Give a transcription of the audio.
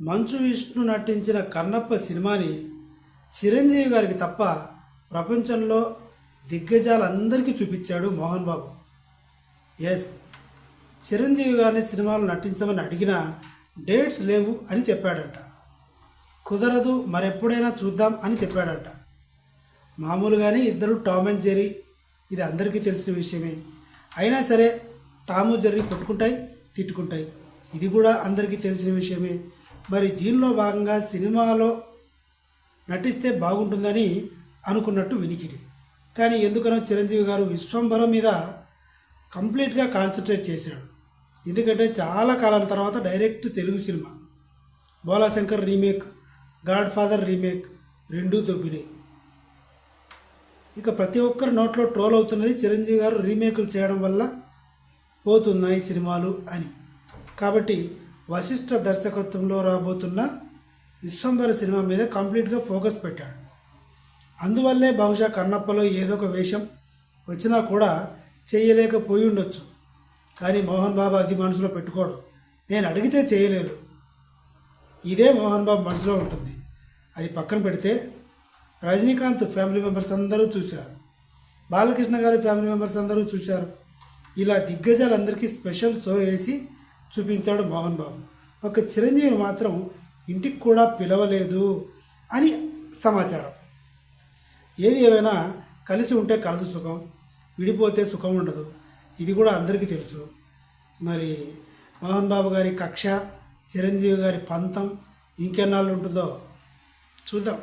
మంచు విష్ణు నటించిన కన్నప్ప సినిమాని చిరంజీవి గారికి తప్ప ప్రపంచంలో దిగ్గజాలందరికీ చూపించాడు మోహన్ బాబు. ఎస్, చిరంజీవి గారిని సినిమాలు నటించమని అడిగినా డేట్స్ లేవు అని చెప్పాడంట. కుదరదు, మరెప్పుడైనా చూద్దాం అని చెప్పాడంట. మామూలుగానే ఇద్దరు టామ్ అండ్ జెర్రీ, ఇది అందరికీ తెలిసిన విషయమే. అయినా సరే టాము జెర్రీ కొట్టుకుంటాయి, తిట్టుకుంటాయి, ఇది కూడా అందరికీ తెలిసిన విషయమే. మరి దీనిలో భాగంగా సినిమాలో నటిస్తే బాగుంటుందని అనుకున్నట్టు వినికిడి. కానీ ఎందుకనో చిరంజీవి గారు విశ్వంబరం మీద కంప్లీట్గా కాన్సన్ట్రేట్ చేశాడు. ఎందుకంటే చాలా కాలం తర్వాత direct Telugu cinema, Bhola Shankar remake, God father remake రెండూ దొబ్బినాయి. ఇక ప్రతి ఒక్కరు నోట్లో ట్రోల్ అవుతున్నది చిరంజీవి గారు రీమేకులు చేయడం వల్ల పోతున్నాయి సినిమాలు అని. కాబట్టి వశిష్ఠ దర్శకత్వంలో రాబోతున్న విశ్వంబర సినిమా మీద కంప్లీట్గా ఫోకస్ పెట్టాడు. అందువల్లే బహుశా కన్నప్పలో ఏదో ఒక వేషం వచ్చినా కూడా చేయలేకపోయి ఉండొచ్చు. కానీ మోహన్ బాబు అది మనసులో పెట్టుకోడు. నేను అడిగితే చేయలేదు, ఇదే మోహన్ బాబు మనసులో ఉంటుంది. అది పక్కన పెడితే రజనీకాంత్ ఫ్యామిలీ మెంబర్స్ అందరూ చూశారు, బాలకృష్ణ గారి ఫ్యామిలీ మెంబర్స్ అందరూ చూశారు. ఇలా దిగ్గజాలందరికీ స్పెషల్ షో వేసి చూపించాడు మోహన్ బాబు. ఒక చిరంజీవిని మాత్రం ఇంటికి కూడా పిలవలేదు అని సమాచారం. ఏది ఏమైనా కలిసి ఉంటే కలదు సుఖం, విడిపోతే సుఖం ఉండదు, ఇది కూడా అందరికీ తెలుసు. మరి మోహన్ బాబు గారి కక్ష, చిరంజీవి గారి పంతం ఇంకెన్నాళ్ళు ఉంటుందో చూద్దాం.